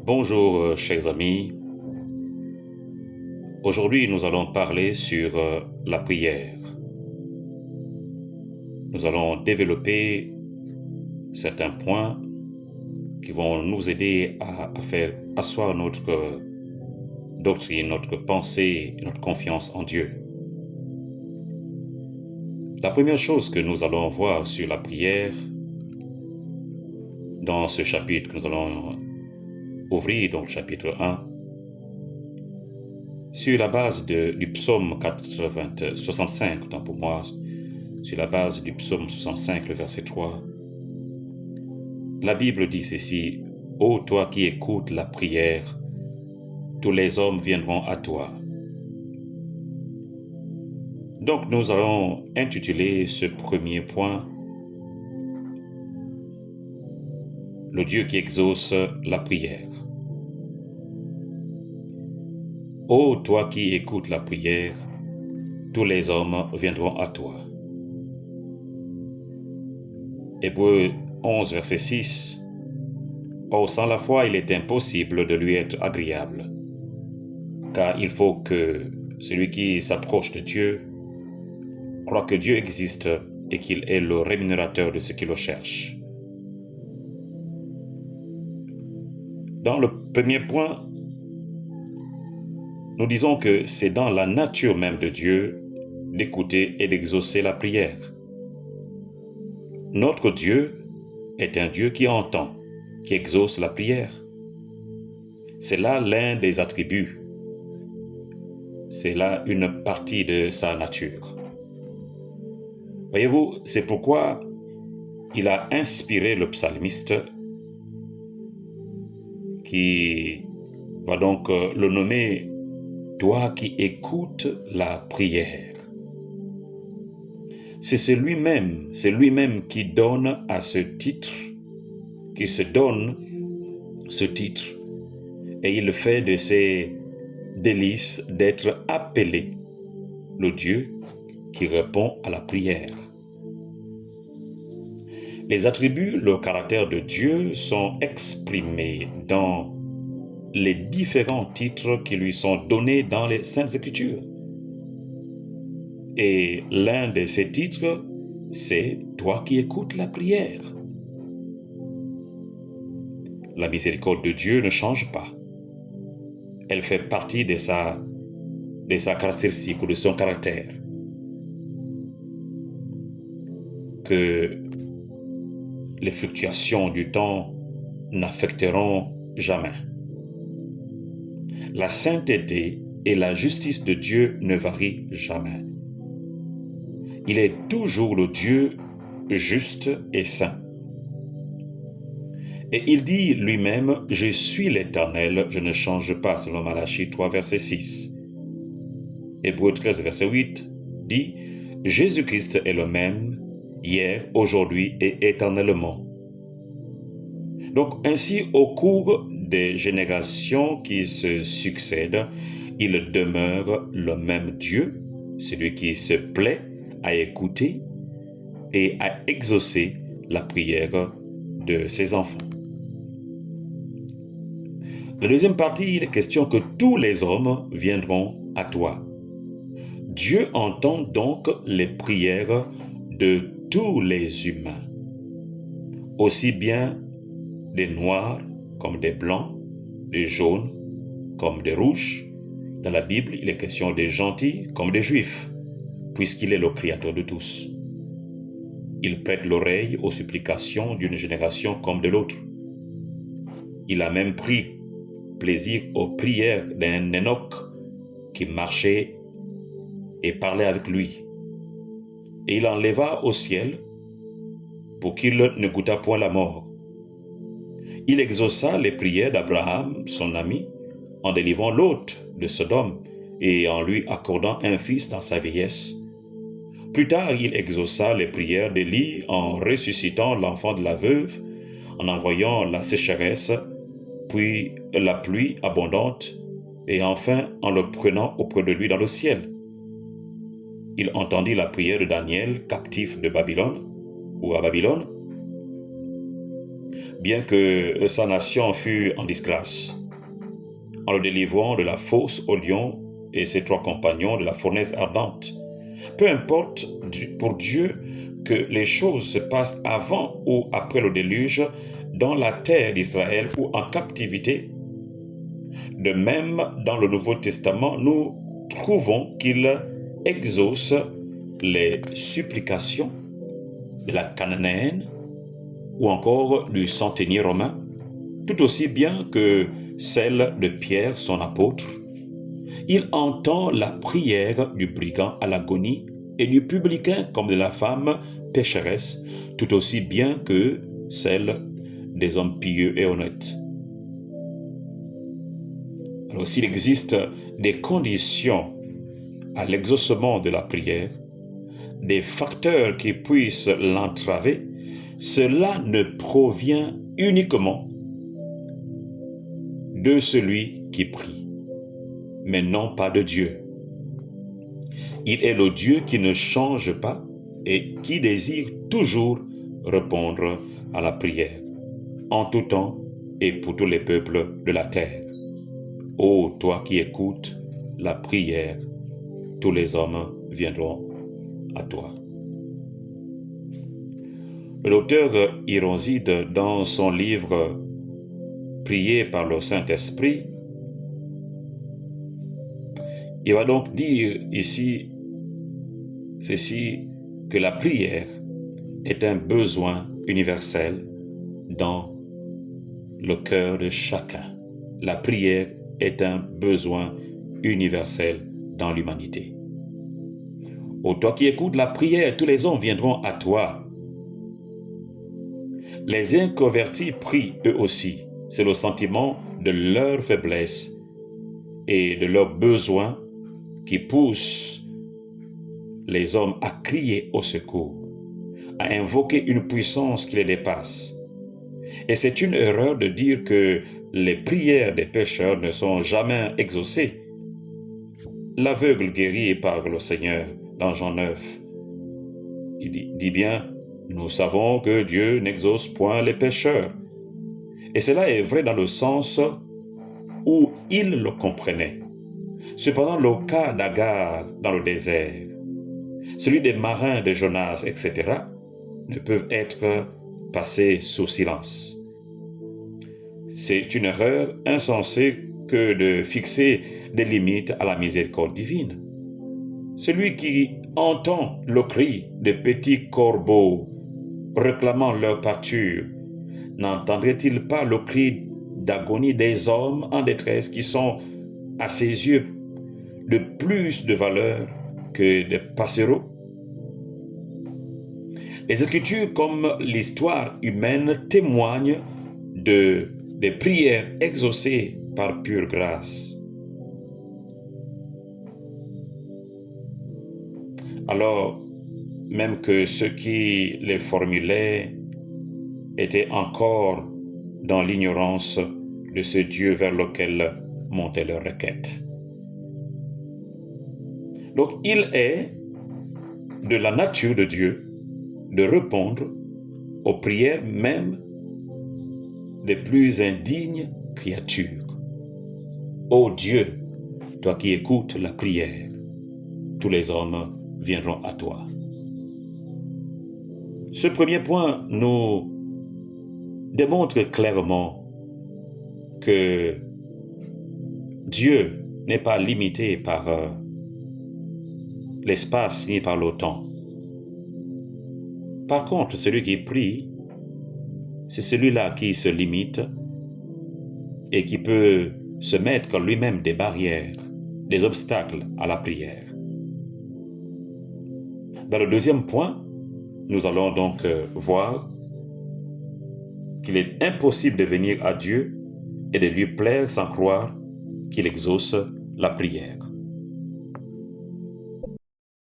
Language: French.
Bonjour, chers amis. Aujourd'hui, nous allons parler sur la prière. Nous allons développer certains points qui vont nous aider à faire asseoir notre doctrine, notre pensée, notre confiance en Dieu. La première chose que nous allons voir sur la prière, dans ce chapitre que nous allons ouvrir, donc chapitre 1, sur la base du psaume 65, autant pour moi, sur la base du psaume 65, le verset 3, la Bible dit ceci: « Ô toi qui écoutes la prière, tous les hommes viendront à toi. » Donc nous allons intituler ce premier point « Le Dieu qui exauce la prière ». Ô toi qui écoutes la prière, tous les hommes viendront à toi. Hébreux 11, verset 6. Or, sans la foi, il est impossible de lui être agréable, car il faut que celui qui s'approche de Dieu croit que Dieu existe et qu'il est le rémunérateur de ceux qui le cherchent. Dans le premier point, nous disons que c'est dans la nature même de Dieu d'écouter et d'exaucer la prière. Notre Dieu est un Dieu qui entend, qui exauce la prière. C'est là l'un des attributs. C'est là une partie de sa nature. Voyez-vous, c'est pourquoi il a inspiré le psalmiste qui va donc le nommer « Toi qui écoutes la prière ». C'est lui-même qui donne à ce titre, qui se donne ce titre, et il fait de ses délices d'être appelé le Dieu qui répond à la prière. Les attributs, le caractère de Dieu sont exprimés dans les différents titres qui lui sont donnés dans les Saintes Écritures. Et l'un de ces titres, c'est « Toi qui écoutes la prière ». La miséricorde de Dieu ne change pas. Elle fait partie de sa caractéristique ou de son caractère. Que les fluctuations du temps n'affecteront jamais. La sainteté et la justice de Dieu ne varient jamais. Il est toujours le Dieu juste et saint. Et il dit lui-même « Je suis l'Éternel, je ne change pas » selon Malachie 3, verset 6. Hébreux 13, verset 8 dit « Jésus-Christ est le même, hier, aujourd'hui et éternellement. » Donc ainsi, au cours des générations qui se succèdent, il demeure le même Dieu, celui qui se plaît à écouter et à exaucer la prière de ses enfants. La deuxième partie, il est question que tous les hommes viendront à toi. Dieu entend donc les prières de tous les humains, aussi bien des noirs comme des blancs, des jaunes comme des rouges. Dans la Bible, il est question des gentils comme des juifs, puisqu'il est le créateur de tous. Il prête l'oreille aux supplications d'une génération comme de l'autre. Il a même pris plaisir aux prières d'un Enoch qui marchait et parlait avec lui. Et il enleva au ciel pour qu'il ne goûtât point la mort. Il exauça les prières d'Abraham, son ami, en délivrant Lot de Sodome et en lui accordant un fils dans sa vieillesse. Plus tard, il exauça les prières d'Élie en ressuscitant l'enfant de la veuve, en envoyant la sécheresse, puis la pluie abondante, et enfin en le prenant auprès de lui dans le ciel. Il entendit la prière de Daniel, captif de Babylone, ou à Babylone. bien que sa nation fût en disgrâce, en le délivrant de la fosse au lion et ses 3 compagnons de la fournaise ardente. Peu importe pour Dieu que les choses se passent avant ou après le déluge dans la terre d'Israël ou en captivité. De même, dans le Nouveau Testament, nous trouvons qu'il exauce les supplications de la Cananéenne ou encore du centenier romain, tout aussi bien que celle de Pierre, son apôtre. Il entend la prière du brigand à l'agonie et du publicain comme de la femme pécheresse, tout aussi bien que celle des hommes pieux et honnêtes. Alors, s'il existe des conditions à l'exaucement de la prière, des facteurs qui puissent l'entraver, cela ne provient uniquement de celui qui prie, mais non pas de Dieu. Il est le Dieu qui ne change pas et qui désire toujours répondre à la prière, en tout temps et pour tous les peuples de la terre. Ô toi qui écoutes la prière, tous les hommes viendront à toi. L'auteur Ironside, dans son livre Prier par le Saint-Esprit, il va donc dire ici ceci, que la prière est un besoin universel dans le cœur de chacun. La prière est un besoin universel dans l'humanité. Ô toi qui écoutes la prière, tous les hommes viendront à toi. Les inconvertis prient eux aussi. C'est le sentiment de leur faiblesse et de leurs besoins qui pousse les hommes à crier au secours, à invoquer une puissance qui les dépasse. Et c'est une erreur de dire que les prières des pécheurs ne sont jamais exaucées. L'aveugle guéri par le Seigneur dans Jean 9, il dit bien, nous savons que Dieu n'exauce point les pécheurs. Et cela est vrai dans le sens où il le comprenait. Cependant, le cas d'Agar dans le désert, celui des marins de Jonas, etc., ne peuvent être passés sous silence. C'est une erreur insensée que de fixer des limites à la miséricorde divine. Celui qui entend le cri des petits corbeaux réclamant leur pâture, n'entendrait-il pas le cri d'agonie des hommes en détresse qui sont, à ses yeux, de plus de valeur que des passereaux? Les Écritures, comme l'histoire humaine, témoignent des prières exaucées par pure grâce. Alors, même que ceux qui les formulaient étaient encore dans l'ignorance de ce Dieu vers lequel montait leur requête. Donc, il est de la nature de Dieu de répondre aux prières même des plus indignes créatures. Ô Dieu, toi qui écoutes la prière, tous les hommes viendront à toi. Ce premier point nous démontre clairement que Dieu n'est pas limité par l'espace ni par le temps. Par contre, celui qui prie, c'est celui-là qui se limite et qui peut se mettre lui-même des barrières, des obstacles à la prière. Dans le deuxième point, nous allons donc voir qu'il est impossible de venir à Dieu et de lui plaire sans croire qu'il exauce la prière.